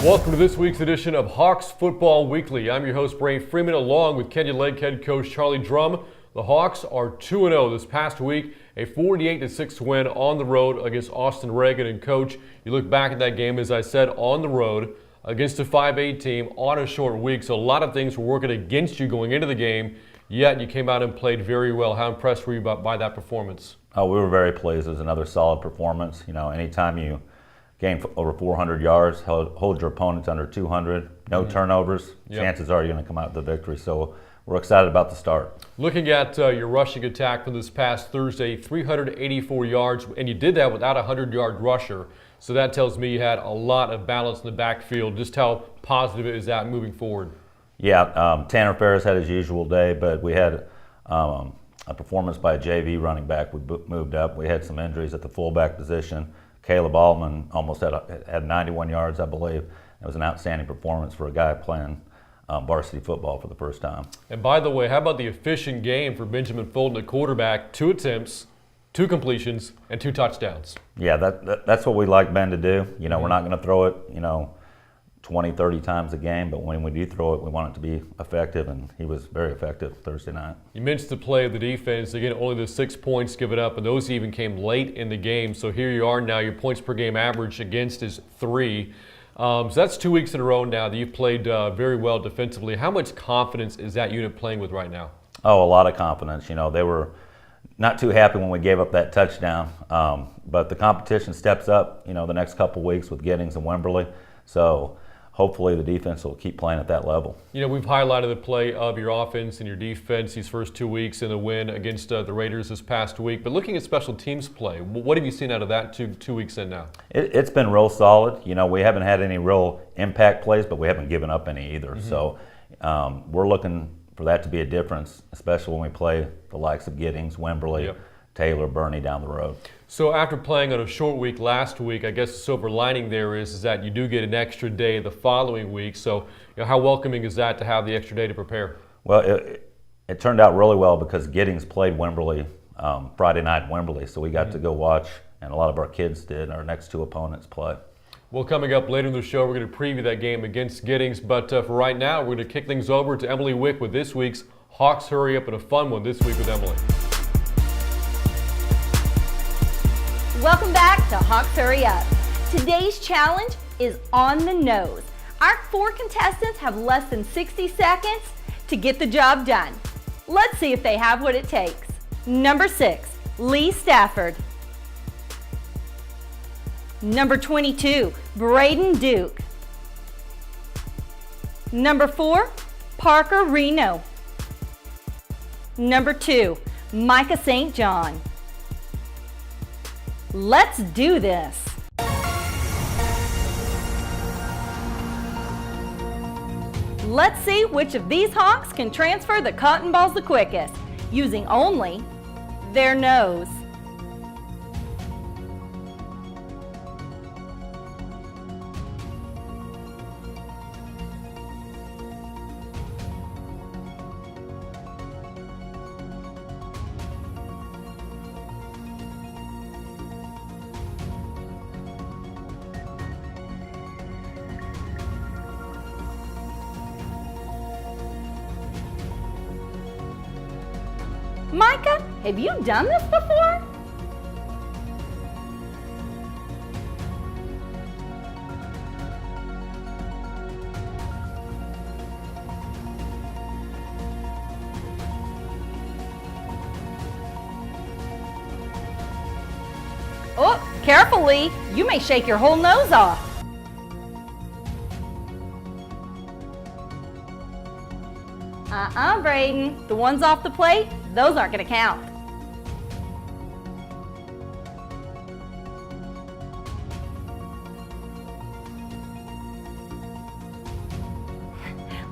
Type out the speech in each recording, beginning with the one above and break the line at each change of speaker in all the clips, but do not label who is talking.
Welcome to this week's edition of Hwaks Football Weekly. I'm your host, Brant Freeman, along with Kenyon Lake head coach Charley Drum. The Hwaks are 2-0 this past week, a 48-6 win on the road against Austin Reagan. And coach, you look back at that game, as I said, on the road against a 5A team on a short week. So a lot of things were working against you going into the game, yet you came out and played very well. How impressed were you by that performance?
Oh, we were very pleased. It was another solid performance. You know, anytime you gain over 400 yards, hold your opponents under 200, no turnovers, chances are you're going to come out with the victory. So we're excited about the start.
Looking at your rushing attack from this past Thursday, 384 yards, and you did that without a 100-yard rusher. So that tells me you had a lot of balance in the backfield. Just how positive is that moving forward?
Yeah, Tanner Ferris had his usual day, but we had a performance by a JV running back. We moved up. We had some injuries at the fullback position. Caleb Altman almost had 91 yards, I believe. It was an outstanding performance for a guy playing varsity football for the first time.
And by the way, how about the efficient game for Benjamin Fulton at quarterback? 2 attempts, 2 completions, and 2 touchdowns.
Yeah, that's what we like Ben to do. You know, we're not going to throw it, 20, 30 times a game, but when we do throw it, we want it to be effective, and he was very effective Thursday night.
You mentioned the play of the defense. Again, only the 6 points given up, and those even came late in the game. So here you are now, your points per game average against is 3. So that's 2 weeks in a row now that you've played very well defensively. How much confidence is that unit playing with right now?
Oh, a lot of confidence. You know, they were not too happy when we gave up that touchdown, but the competition steps up, the next couple weeks with Giddings and Wimberley. So hopefully the defense will keep playing at that level. We've
highlighted the play of your offense and your defense these first 2 weeks in the win against the Raiders this past week. But looking at special teams play, what have you seen out of that two weeks in now?
It's been real solid. We haven't had any real impact plays, but we haven't given up any either. So we're looking for that to be a difference, especially when we play the likes of Giddings, Wimberley, Taylor, Bernie down the road.
So after playing on a short week last week, I guess the silver lining there is that you do get an extra day the following week. So how welcoming is that to have the extra day to prepare?
Well, it turned out really well because Giddings played Wimberley Friday night in Wimberley, so we got to go watch, and a lot of our kids did, our next 2 opponents play.
Well, coming up later in the show, we're going to preview that game against Giddings. But for right now, we're going to kick things over to Emily Wick with this week's Hwaks Hurry Up, and a fun one this week with Emily.
Welcome back to Hwaks Hurry Up. Today's challenge is on the nose. Our 4 contestants have less than 60 seconds to get the job done. Let's see if they have what it takes. Number 6, Lee Stafford. Number 22, Braden Duke. Number 4, Parker Reno. Number 2, Micah St. John. Let's do this. Let's see which of these Hwaks can transfer the cotton balls the quickest, using only their nose. Micah, have you done this before? Oh, carefully, you may shake your whole nose off. Braden, the ones off the plate, those aren't going to count.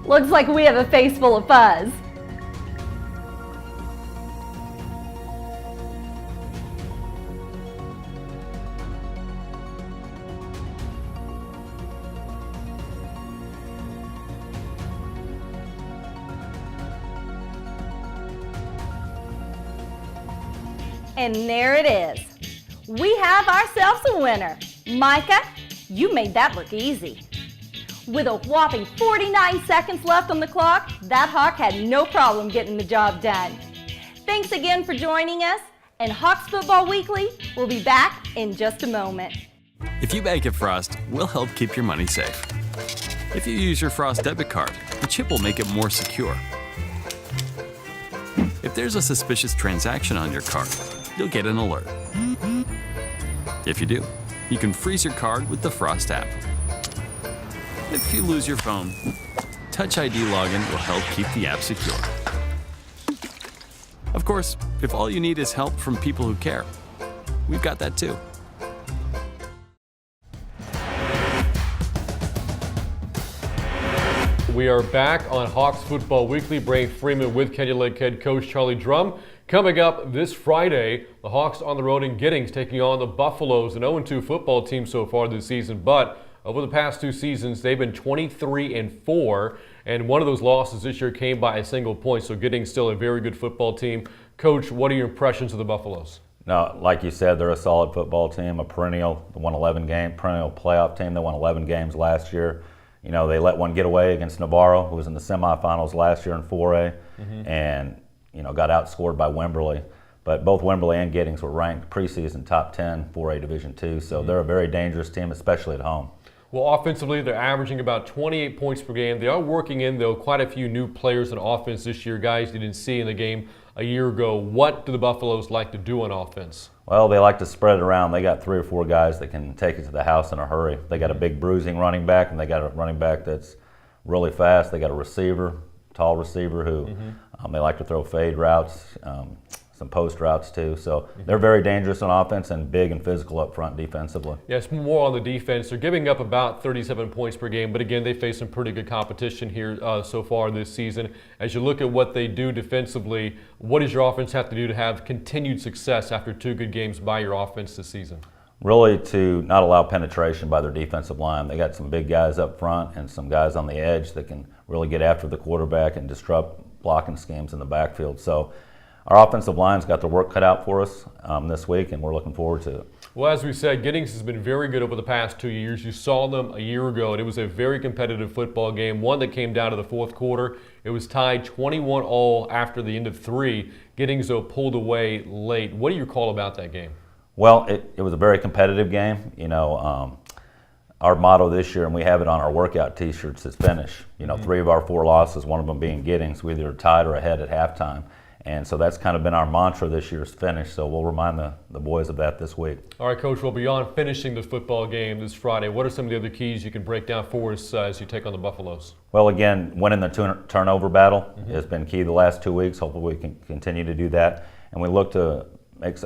Looks like we have a face full of fuzz. And there it is. We have ourselves a winner. Micah, you made that look easy. With a whopping 49 seconds left on the clock, that Hawk had no problem getting the job done. Thanks again for joining us, and Hawks Football Weekly will be back in just a moment.
If you bank at Frost, we'll help keep your money safe. If you use your Frost debit card, the chip will make it more secure. If there's a suspicious transaction on your card, you'll get an alert. If you do, you can freeze your card with the Frost app. If you lose your phone, Touch ID login will help keep the app secure. Of course, if all you need is help from people who care, we've got that too.
We are back on Hawks Football Weekly. Brant Freeman with Kenya Lake head coach Charley Drum. Coming up this Friday, the Hawks on the road in Giddings taking on the Buffaloes, an 0-2 football team so far this season. But over the past two seasons, they've been 23-4, and one of those losses this year came by a single point. So Giddings still a very good football team. Coach, what are your impressions of the Buffaloes?
No, like you said, they're a solid football team, a perennial perennial playoff team. They won 11 games last year. You know, they let one get away against Navarro, who was in the semifinals last year in 4A, and, you know, got outscored by Wimberley. But both Wimberley and Giddings were ranked preseason top 10 4A Division II, so they're a very dangerous team, especially at home.
Well, offensively, they're averaging about 28 points per game. They are working in, though, quite a few new players on offense this year, guys you didn't see in the game a year ago. What do the Buffaloes like to do on offense?
Well, they like to spread it around. They got 3 or 4 guys that can take it to the house in a hurry. They got a big bruising running back, and they got a running back that's really fast. They got a receiver, tall receiver, who they like to throw fade routes, some post routes too. So they're very dangerous on offense and big and physical up front defensively.
Yes, more on the defense. They're giving up about 37 points per game, but again, they face some pretty good competition here so far this season. As you look at what they do defensively, what does your offense have to do to have continued success after 2 good games by your offense this season?
Really to not allow penetration by their defensive line. They got some big guys up front and some guys on the edge that can really get after the quarterback and disrupt blocking schemes in the backfield. So our offensive line's got their work cut out for us this week, and we're looking forward to it. Well,
as we said, Giddings has been very good over the past 2 years. You saw them a year ago, and it was a very competitive football game, one that came down to the fourth quarter. It was tied 21-all after the end of 3. Giddings, though, pulled away late. What do you call about that game?
Well, it was a very competitive game. You know, our motto this year, and we have it on our workout T-shirts, is finish. You know, 3 of our 4 losses, one of them being Giddings, we either tied or ahead at halftime. And so that's kind of been our mantra this year's finish, so we'll remind the boys of that this week. All
right, Coach, well, beyond finishing the football game this Friday, what are some of the other keys you can break down for us as you take on the Buffaloes?
Well, again, winning the turnover battle has been key the last 2 weeks. Hopefully we can continue to do that. And we look to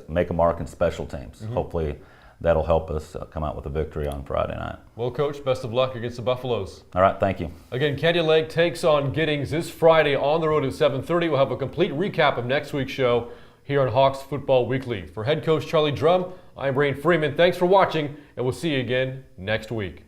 make a mark in special teams. Hopefully that'll help us come out with a victory on Friday night.
Well, Coach, best of luck against the Buffaloes.
All right, thank you.
Again, Kenya Lake takes on Giddings this Friday on the road at 7:30. We'll have a complete recap of next week's show here on Hawks Football Weekly. For head coach Charley Drum, I'm Brant Freeman. Thanks for watching, and we'll see you again next week.